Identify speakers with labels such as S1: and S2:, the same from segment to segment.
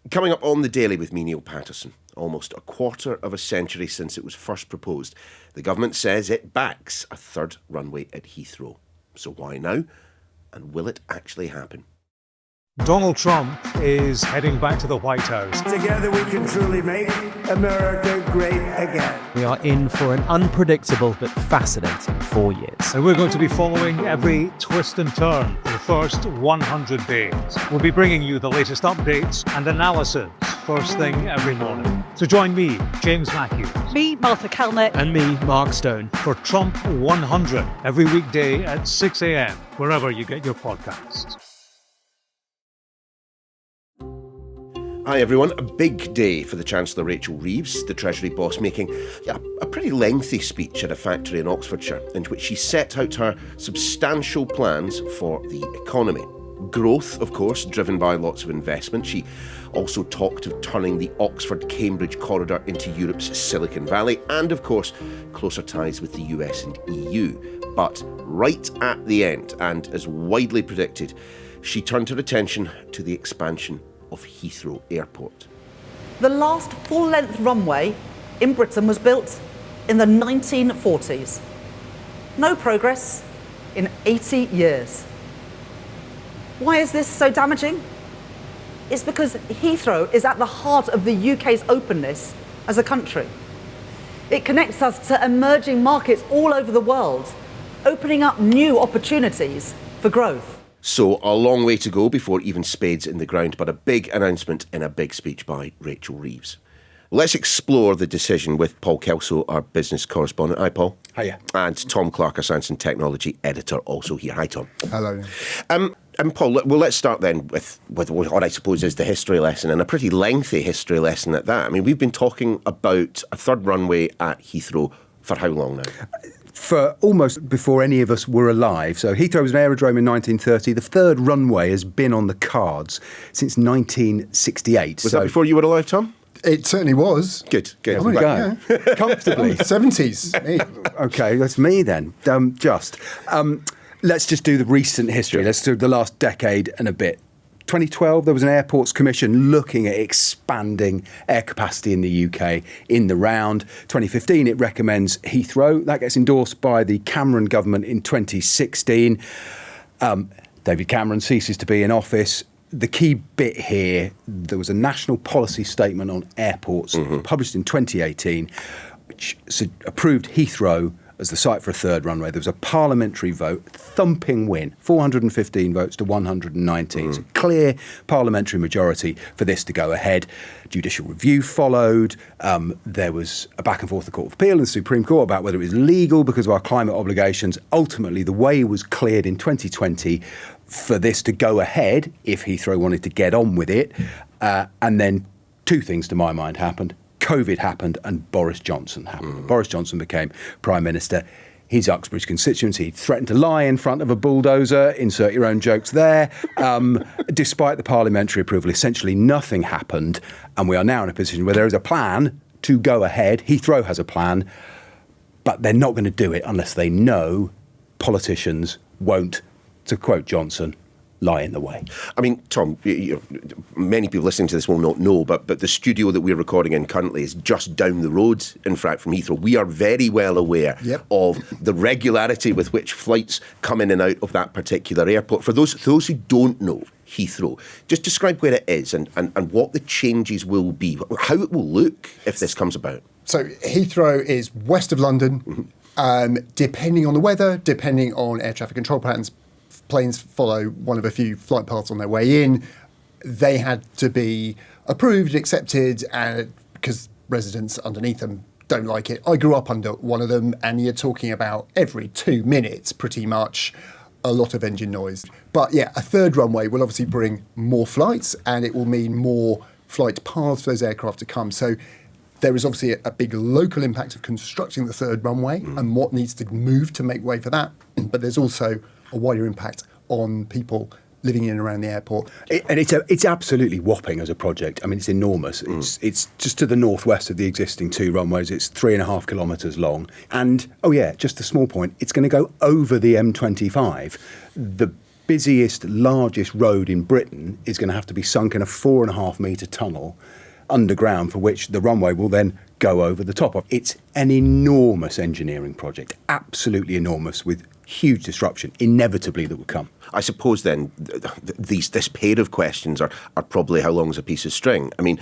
S1: Coming up on The Daily with me, Niall Paterson. Almost a quarter of a century since it was first proposed, the government says it backs a third runway at Heathrow. So why now? And will it actually happen?
S2: Donald Trump is heading back to the White House.
S3: Together we can truly make America great again.
S4: We are in for an unpredictable but fascinating 4 years.
S2: And we're going to be following every twist and turn for the first 100 days. We'll be bringing you the latest updates and analysis first thing every morning. So join me, James Matthews.
S5: Me, Martha Kelnick.
S4: And me, Mark Stone.
S2: For Trump 100, every weekday at 6 a.m, wherever you get your podcasts.
S1: Hi everyone, a big day for the Chancellor Rachel Reeves, the Treasury boss, making a pretty lengthy speech at a factory in Oxfordshire in which she set out her substantial plans for the economy. Growth, of course, driven by lots of investment. She also talked of turning the Oxford-Cambridge corridor into Europe's Silicon Valley and, of course, closer ties with the US and EU. But right at the end, and as widely predicted, she turned her attention to the expansion of Heathrow Airport.
S5: The last full-length runway in Britain was built in the 1940s. No progress in 80 years. Why is this so damaging? It's because Heathrow is at the heart of the UK's openness as a country. It connects us to emerging markets all over the world, opening up new opportunities for growth.
S1: So a long way to go before even spades in the ground, but a big announcement in a big speech by Rachel Reeves. Let's explore the decision with Paul Kelso, our business correspondent. Hi, Paul.
S6: Hiya.
S1: And Tom Clarke, our science and technology editor, also here. Hi, Tom.
S6: Hello.
S1: And Paul, well, let's start then with what I suppose is the history lesson, and a pretty lengthy history lesson at that. I mean, we've been talking about a third runway at Heathrow for how long now?
S6: For almost before any of us were alive. So Heathrow was an aerodrome in 1930. The third runway has been on the cards since 1968.
S1: Was that before you were alive, Tom?
S7: It certainly was.
S1: Good.
S6: There we go.
S7: Yeah.
S6: Comfortably.
S7: 70s. Me.
S6: Okay, that's me then. Let's just do the recent history. Let's do the last decade and a bit. 2012, there was an Airports Commission looking at expanding air capacity in the UK in the round. 2015, it recommends Heathrow. That gets endorsed by the Cameron government in 2016. David Cameron ceases to be in office. The key bit here, there was a national policy statement on airports published in 2018, which approved Heathrow as the site for a third runway. There was a parliamentary vote, thumping win, 415 votes to 119. It's a clear parliamentary majority for this to go ahead. Judicial review followed. There was a back and forth with the Court of Appeal and the Supreme Court about whether it was legal because of our climate obligations. Ultimately, the way was cleared in 2020 for this to go ahead if Heathrow wanted to get on with it. And then two things, to my mind, happened. COVID happened and Boris Johnson happened. Boris Johnson became Prime Minister. His Uxbridge constituency threatened to lie in front of a bulldozer, insert your own jokes there. Despite the parliamentary approval, essentially nothing happened. And we are now in a position where there is a plan to go ahead. Heathrow has a plan, but they're not going to do it unless they know politicians won't, to quote Johnson, lie in the way.
S1: I mean, Tom, many people listening to this will not know, but the studio that we're recording in currently is just down the road, in fact, from Heathrow. We are very well aware of the regularity with which flights come in and out of that particular airport. For those who don't know Heathrow, just describe where it is and what the changes will be, how it will look if this comes about.
S7: So Heathrow is west of London. Depending on the weather, depending on air traffic control patterns, planes follow one of a few flight paths on their way in. They had to be approved, accepted, because residents underneath them don't like it. I grew up under one of them, and you're talking about every 2 minutes, pretty much, a lot of engine noise. But yeah, a third runway will obviously bring more flights, and it will mean more flight paths for those aircraft to come. So there is obviously a big local impact of constructing the third runway and what needs to move to make way for that. But there's also a wider impact on people living in and around the airport.
S6: And it's absolutely whopping as a project. I mean, it's enormous. It's just to the northwest of the existing two runways. It's 3.5 kilometres long. And, just a small point, it's going to go over the M25. The busiest, largest road in Britain is going to have to be sunk in a 4.5-metre tunnel underground, for which the runway will then go over the top of. It's an enormous engineering project, absolutely enormous, with huge disruption inevitably that will come.
S1: I suppose then this pair of questions are probably how long's a piece of string. I mean,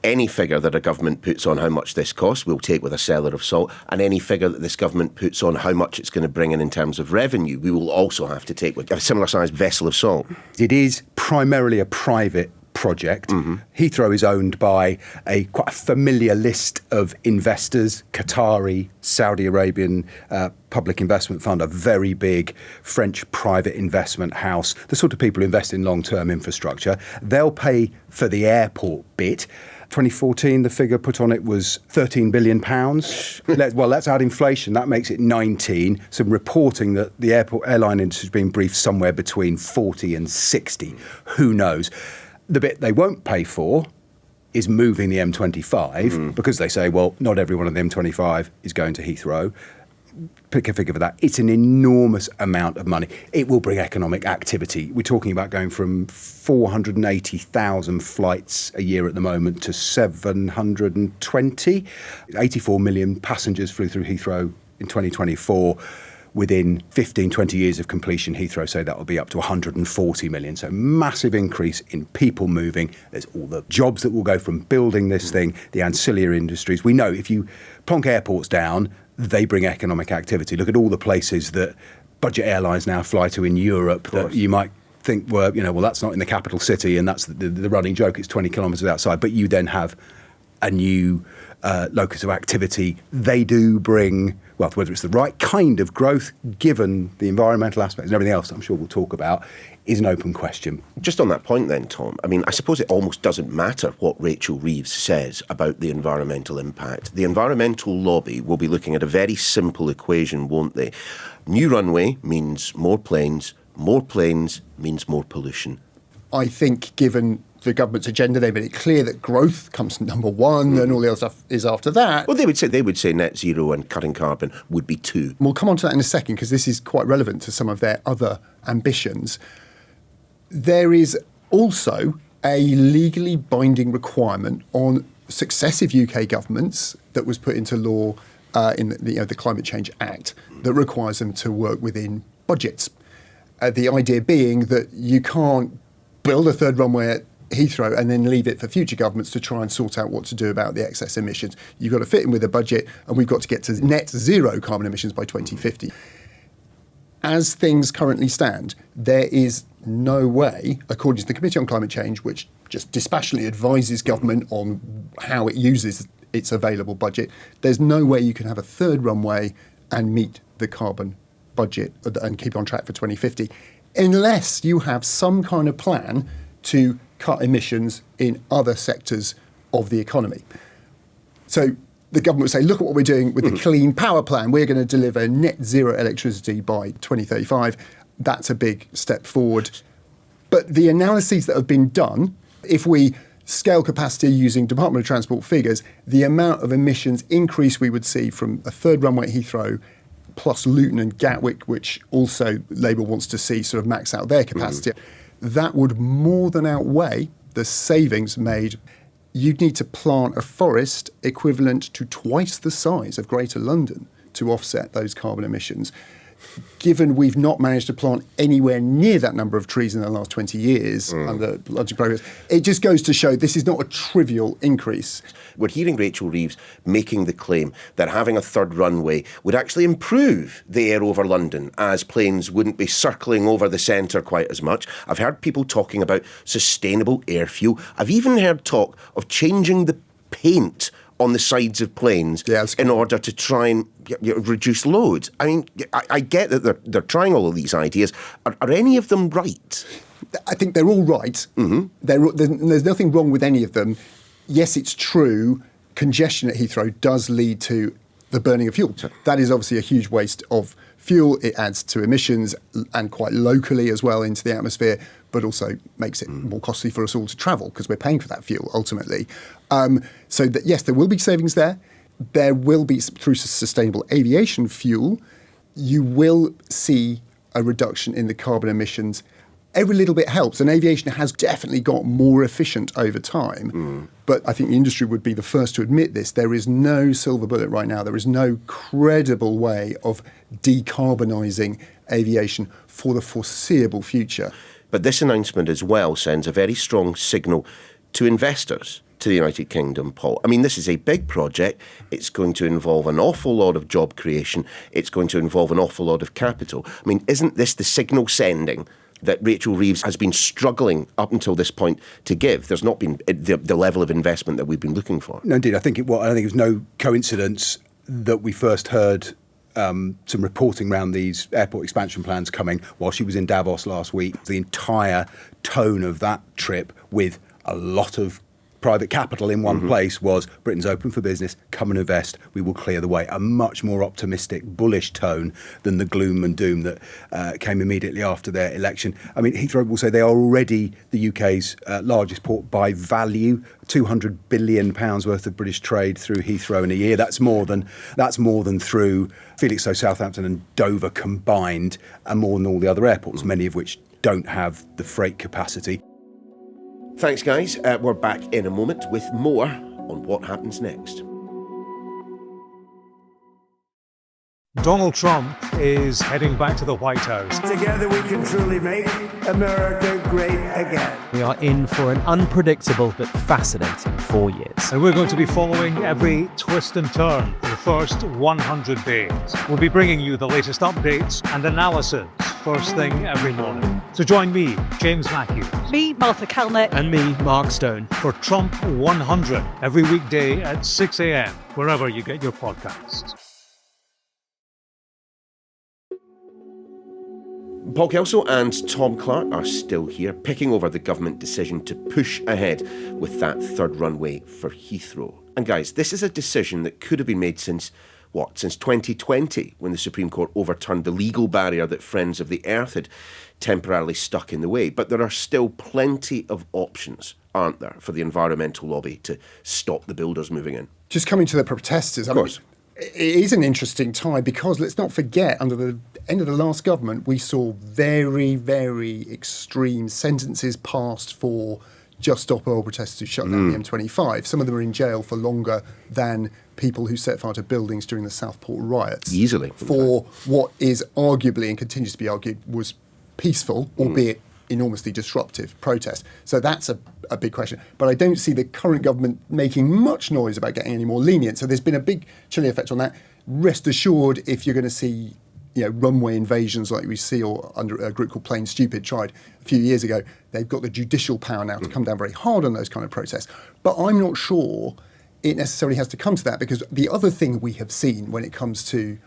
S1: any figure that a government puts on how much this costs, we'll take with a cellar of salt, and any figure that this government puts on how much it's going to bring in terms of revenue, we will also have to take with a similar sized vessel of salt.
S6: It is primarily a private project. Heathrow is owned by quite a familiar list of investors: Qatari, Saudi Arabian Public Investment Fund, a very big French private investment house, the sort of people who invest in long-term infrastructure. They'll pay for the airport bit. 2014, the figure put on it was £13 billion. Well, let's add inflation. That makes it 19. Some reporting that the airline industry has been briefed somewhere between 40 and 60. Who knows? The bit they won't pay for is moving the M25 because they say, well, not everyone on the M25 is going to Heathrow. Pick a figure for that. It's an enormous amount of money. It will bring economic activity. We're talking about going from 480,000 flights a year at the moment to 720. 84 million passengers flew through Heathrow in 2024. Within 15, 20 years of completion, Heathrow say that will be up to 140 million. So massive increase in people moving. There's all the jobs that will go from building this thing, the ancillary industries. We know if you plonk airports down, they bring economic activity. Look at all the places that budget airlines now fly to in Europe that you might think were, well, that's not in the capital city, and that's the running joke. It's 20 kilometres outside. But you then have a new locus of activity. They do bring, well, whether it's the right kind of growth, given the environmental aspects and everything else I'm sure we'll talk about, is an open question.
S1: Just on that point then, Tom, I mean, I suppose it almost doesn't matter what Rachel Reeves says about the environmental impact. The environmental lobby will be looking at a very simple equation, won't they? New runway means more planes means more pollution.
S7: I think given the government's agenda, they made it clear that growth comes number one and all the other stuff is after that.
S1: Well, they would say net zero and cutting carbon would be two.
S7: We'll come on to that in a second because this is quite relevant to some of their other ambitions. There is also a legally binding requirement on successive UK governments that was put into law in the Climate Change Act that requires them to work within budgets. The idea being that you can't build a third runway at Heathrow and then leave it for future governments to try and sort out what to do about the excess emissions. You've got to fit in with a budget, and we've got to get to net zero carbon emissions by 2050. As things currently stand, there is no way, according to the Committee on Climate Change, which just dispassionately advises government on how it uses its available budget, there's no way you can have a third runway and meet the carbon budget and keep on track for 2050 unless you have some kind of plan to cut emissions in other sectors of the economy. So the government would say, look at what we're doing with the Clean Power Plan. We're going to deliver net zero electricity by 2035. That's a big step forward. But the analyses that have been done, if we scale capacity using Department of Transport figures, the amount of emissions increase we would see from a third runway at Heathrow plus Luton and Gatwick, which also Labour wants to see sort of max out their capacity, that would more than outweigh the savings made. You'd need to plant a forest equivalent to twice the size of Greater London to offset those carbon emissions. Given we've not managed to plant anywhere near that number of trees in the last 20 years under logic progress, it just goes to show this is not a trivial increase.
S1: We're hearing Rachel Reeves making the claim that having a third runway would actually improve the air over London, as planes wouldn't be circling over the centre quite as much. I've heard people talking about sustainable air fuel. I've even heard talk of changing the paint on the sides of planes in order to try and reduce loads. I mean, I get that they're trying all of these ideas. Are any of them right?
S7: I think they're all right. There's nothing wrong with any of them. Yes, it's true, congestion at Heathrow does lead to the burning of fuel. That is obviously a huge waste of fuel. It adds to emissions and quite locally as well into the atmosphere, but also makes it more costly for us all to travel because we're paying for that fuel ultimately. So that, yes, there will be savings there. There will be, through sustainable aviation fuel, you will see a reduction in the carbon emissions every little bit helps, and aviation has definitely got more efficient over time. But I think the industry would be the first to admit this. There is no silver bullet right now. There is no credible way of decarbonising aviation for the foreseeable future.
S1: But this announcement as well sends a very strong signal to investors, to the United Kingdom, Paul. I mean, this is a big project. It's going to involve an awful lot of job creation. It's going to involve an awful lot of capital. I mean, isn't this the signal sending that Rachel Reeves has been struggling up until this point to give? There's not been the level of investment that we've been looking for.
S6: No, indeed. I think it was no coincidence that we first heard some reporting around these airport expansion plans coming while she was in Davos last week. The entire tone of that trip, with a lot of private capital in one place, was Britain's open for business, come and invest, we will clear the way. A much more optimistic, bullish tone than the gloom and doom that came immediately after their election. I mean, Heathrow will say they are already the UK's largest port by value, £200 billion worth of British trade through Heathrow in a year. That's more than through Felixstowe, Southampton and Dover combined, and more than all the other airports, many of which don't have the freight capacity.
S1: Thanks, guys. We're back in a moment with more on what happens next.
S2: Donald Trump is heading back to the White House.
S3: Together we can truly make America great again.
S4: We are in for an unpredictable but fascinating 4 years.
S2: And we're going to be following every twist and turn for the first 100 days. We'll be bringing you the latest updates and analysis first thing every morning. So join me, James Matthews.
S8: Me, Martha Calnett.
S4: And me, Mark Stone.
S2: For Trump 100 every weekday at 6 a.m, wherever you get your podcasts.
S1: Paul Kelso and Tom Clarke are still here, picking over the government decision to push ahead with that third runway for Heathrow. And guys, this is a decision that could have been made since 2020, when the Supreme Court overturned the legal barrier that Friends of the Earth had temporarily stuck in the way. But there are still plenty of options, aren't there, for the environmental lobby to stop the builders moving in?
S7: Just coming to the protesters,
S1: Of course.
S7: It is an interesting time because let's not forget, under the end of the last government, we saw very, very extreme sentences passed for Just Stop Oil protesters who shut down the M25. Some of them are in jail for longer than people who set fire to buildings during the Southport riots.
S1: Easily.
S7: For what is arguably, and continues to be argued, was peaceful, albeit enormously disruptive protest. So that's a big question. But I don't see the current government making much noise about getting any more lenient. So there's been a big chilling effect on that. Rest assured, if you're going to see runway invasions like we see or under a group called Plain Stupid tried a few years ago, they've got the judicial power now to come down very hard on those kind of protests. But I'm not sure it necessarily has to come to that, because the other thing we have seen when it comes to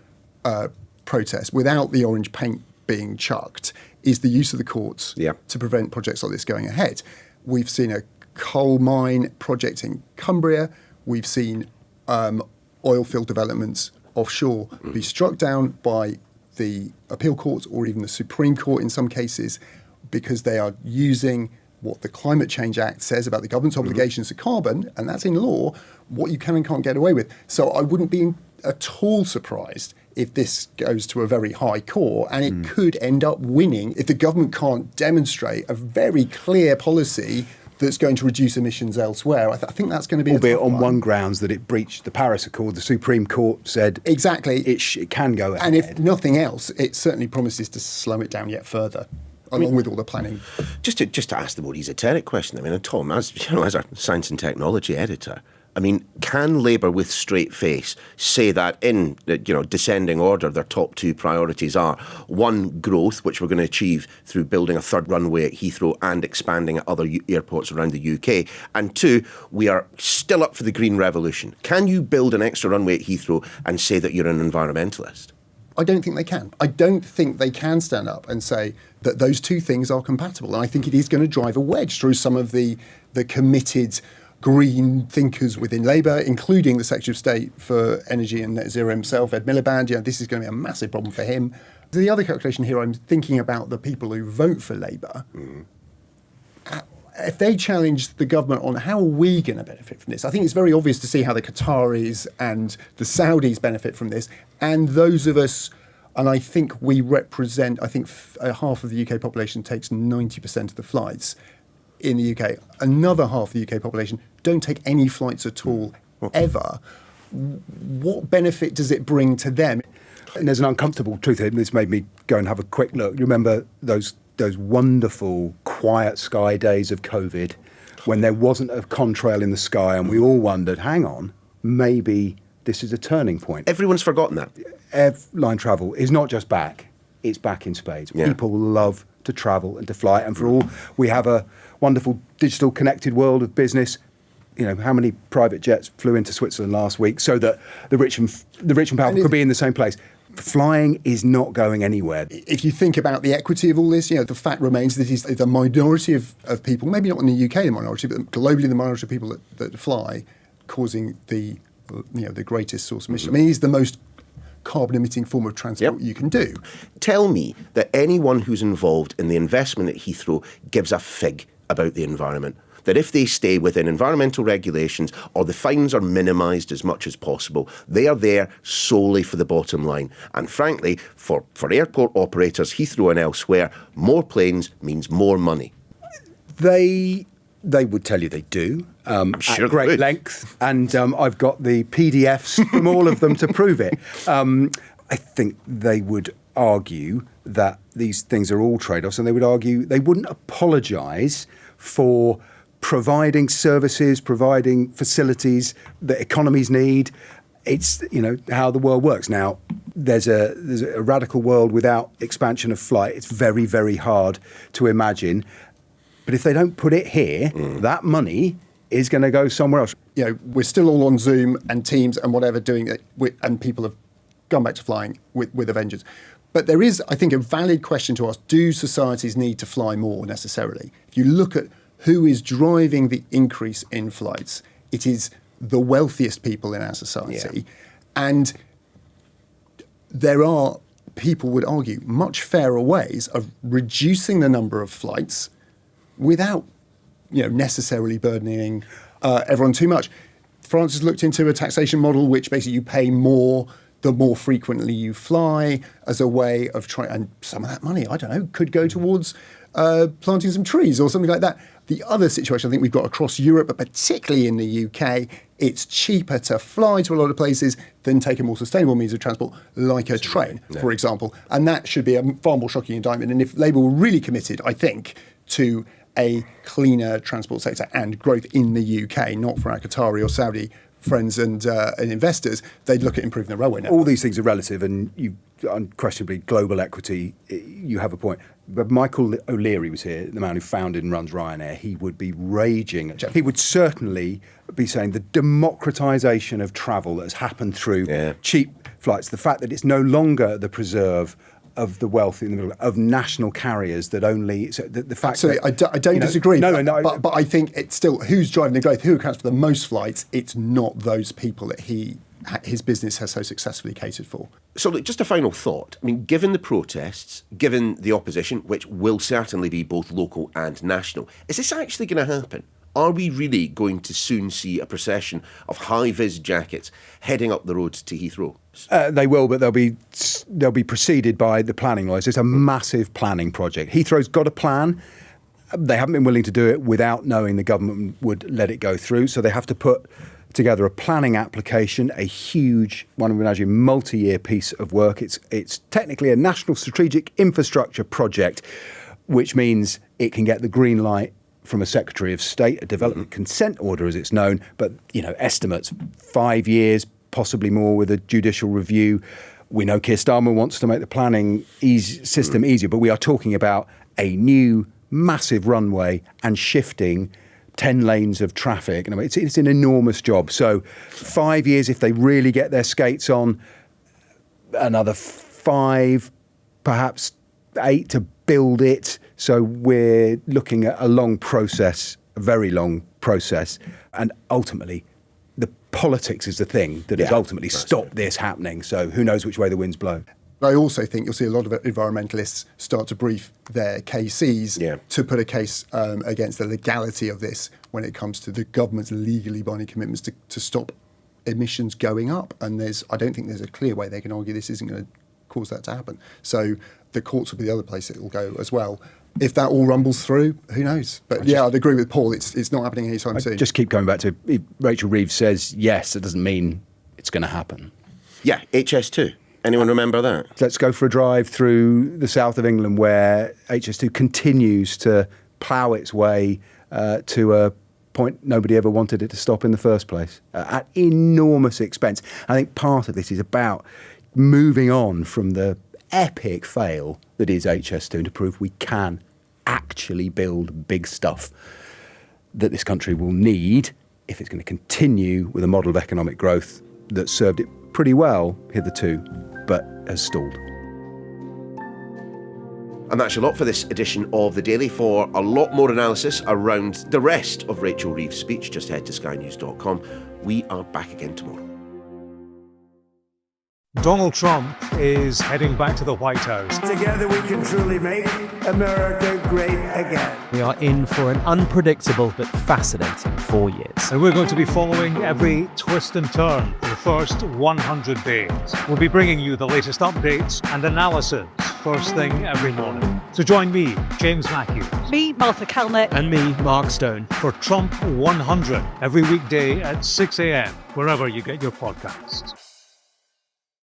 S7: protests, without the orange paint being chucked, is the use of the courts to prevent projects like this going ahead. We've seen a coal mine project in Cumbria. We've seen oil field developments offshore be struck down by the appeal courts or even the Supreme Court in some cases, because they are using what the Climate Change Act says about the government's obligations to carbon, and that's in law, what you can and can't get away with. So I wouldn't be at all surprised if this goes to a very high court, and it could end up winning if the government can't demonstrate a very clear policy that's going to reduce emissions elsewhere. I think that's going to be
S6: albeit on one grounds, that it breached the Paris Accord. The Supreme Court said
S7: exactly
S6: it can go ahead.
S7: And if nothing else, it certainly promises to slow it down yet further, along with all the planning.
S1: Just to ask the more esoteric question, I mean, Tom, as our science and technology editor, I mean, can Labour with straight face say that in descending order their top two priorities are, one, growth, which we're going to achieve through building a third runway at Heathrow and expanding at other airports around the UK, and two, we are still up for the green revolution? Can you build an extra runway at Heathrow and say that you're an environmentalist?
S7: I don't think they can. I don't think they can stand up and say that those two things are compatible. And I think it is going to drive a wedge through some of the committed green thinkers within Labour, including the Secretary of State for Energy and Net Zero himself, Ed Miliband. This is going to be a massive problem for him. The other calculation here, I'm thinking about the people who vote for Labour. If they challenge the government on how are we going to benefit from this, I think it's very obvious to see how the Qataris and the Saudis benefit from this, and those of us And I think we represent, half of the UK population takes 90% of the flights in the UK. Another half of the UK population don't take any flights at all, ever. What benefit does it bring to them?
S6: And there's an uncomfortable truth here. This made me go and have a quick look. You remember those wonderful quiet sky days of COVID when there wasn't a contrail in the sky and we all wondered, hang on, maybe this is a turning point.
S1: Everyone's forgotten that.
S6: Airline travel is not just back, it's back in spades.
S1: Yeah.
S6: People love to travel and to fly, and for all, we have a wonderful digital connected world of business. You know, how many private jets flew into Switzerland last week so that the rich and powerful could be in the same place? Flying is not going anywhere.
S7: If you think about the equity of all this, the fact remains that it's the minority of people, maybe not in the UK the minority, but globally the minority of people that fly, causing the greatest source of emission. I mean, he's the most carbon-emitting form of transport you can do.
S1: Tell me that anyone who's involved in the investment at Heathrow gives a fig about the environment. That if they stay within environmental regulations or the fines are minimised as much as possible, they are there solely for the bottom line. And frankly, for airport operators, Heathrow and elsewhere, more planes means more money.
S6: They would tell you they do,
S1: sure
S6: at great
S1: would.
S6: length, and I've got the PDFs from all of them to prove it. I think they would argue that these things are all trade-offs, and they would argue they wouldn't apologise for providing services, providing facilities that economies need. It's, how the world works. Now, there's a radical world without expansion of flight. It's very, very hard to imagine. But if they don't put it here, that money is going to go somewhere else.
S7: We're still all on Zoom and Teams and whatever doing it, and people have gone back to flying with a vengeance. But there is, I think, a valid question to ask, do societies need to fly more necessarily? If you look at who is driving the increase in flights, it is the wealthiest people in our society. Yeah. And there are, people would argue, much fairer ways of reducing the number of flights without, necessarily burdening everyone too much. France has looked into a taxation model which basically you pay more the more frequently you fly as a way of trying, and some of that money, I don't know, could go towards planting some trees or something like that. The other situation I think we've got across Europe, but particularly in the UK, it's cheaper to fly to a lot of places than take a more sustainable means of transport, like a train, for example. And that should be a far more shocking indictment. And if Labour were really committed, I think, to a cleaner transport sector and growth in the UK, not for our Qatari or Saudi friends and investors, they'd look at improving the railway network.
S6: All these things are relative, and you unquestionably global equity. You have a point. But Michael O'Leary was here, the man who founded and runs Ryanair. He would be raging. He would certainly be saying the democratisation of travel that has happened through cheap flights, the fact that it's no longer the preserve of the wealth in the middle of national carriers that only the fact.
S7: So I don't disagree.
S6: No,
S7: but I think it's still who's driving the growth, who accounts for the most flights. It's not those people that his business has so successfully catered for.
S1: So look, just a final thought. I mean, given the protests, given the opposition, which will certainly be both local and national, is this actually going to happen? Are we really going to soon see a procession of high-vis jackets heading up the road to Heathrow?
S6: They will, but they'll be preceded by the planning lawyers. It's a massive planning project. Heathrow's got a plan. They haven't been willing to do it without knowing the government would let it go through. So they have to put together a planning application, a huge, one would imagine, multi-year piece of work. It's technically a national strategic infrastructure project, which means it can get the green light from a Secretary of State, a development consent order as it's known, but, estimates 5 years, possibly more with a judicial review. We know Keir Starmer wants to make the planning system easier, but we are talking about a new massive runway and shifting 10 lanes of traffic. And it's an enormous job. So 5 years, if they really get their skates on, another 5, perhaps 8 to build it. So we're looking at a long process, a very long process. And ultimately, the politics is the thing that has ultimately stopped this happening. So who knows which way the winds blow.
S7: I also think you'll see a lot of environmentalists start to brief their KCs to put a case against the legality of this when it comes to the government's legally binding commitments to stop emissions going up. And I don't think there's a clear way they can argue this isn't going to caused that to happen. So the courts will be the other place it will go as well. If that all rumbles through, who knows? But I'd agree with Paul. It's not happening anytime soon.
S6: Just keep going back to if Rachel Reeves says yes, it doesn't mean it's going to happen.
S1: Yeah, HS2. Anyone remember that?
S6: Let's go for a drive through the south of England where HS2 continues to plough its way to a point nobody ever wanted it to stop in the first place at enormous expense. I think part of this is about moving on from the epic fail that is HS2 to prove we can actually build big stuff that this country will need if it's going to continue with a model of economic growth that served it pretty well hitherto, but has stalled.
S1: And that's a lot for this edition of The Daily. For a lot more analysis around the rest of Rachel Reeves' speech, just head to skynews.com. We are back again tomorrow.
S2: Donald Trump is heading back to the White House.
S3: Together we can truly make America great again.
S4: We are in for an unpredictable but fascinating 4 years.
S2: And we're going to be following every twist and turn for the first 100 days. We'll be bringing you the latest updates and analysis first thing every morning. So join me, James Matthews.
S8: Me, Martha Kelnick.
S4: And me, Mark Stone.
S2: For Trump 100 every weekday at 6 a.m, wherever you get your podcasts.